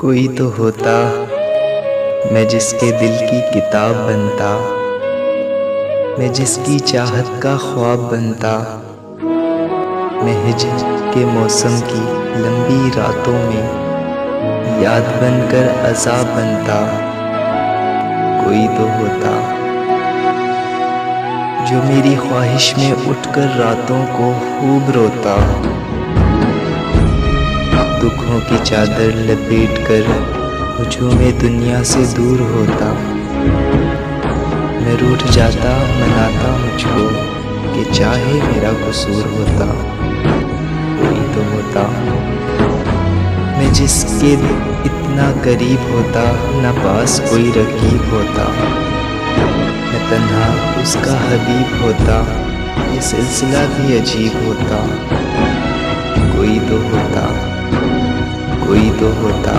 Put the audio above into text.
कोई तो होता मैं जिसके दिल की किताब बनता, मैं जिसकी चाहत का ख्वाब बनता, मैं हिजर के मौसम की लंबी रातों में याद बनकर अज़ाब बनता। कोई तो होता जो मेरी ख्वाहिश में उठकर रातों को खूब रोता, दुखों की चादर लपेट कर हुजूम दुनिया से दूर होता। मैं रूठ जाता मनाता मुझको कि चाहे मेरा कसूर होता। कोई तो होता मैं जिसके इतना करीब होता, न पास कोई रकीब होता। मैं तन्हा उसका हबीब होता, ये सिलसिला भी अजीब होता। कोई तो होता, कोई तो होता।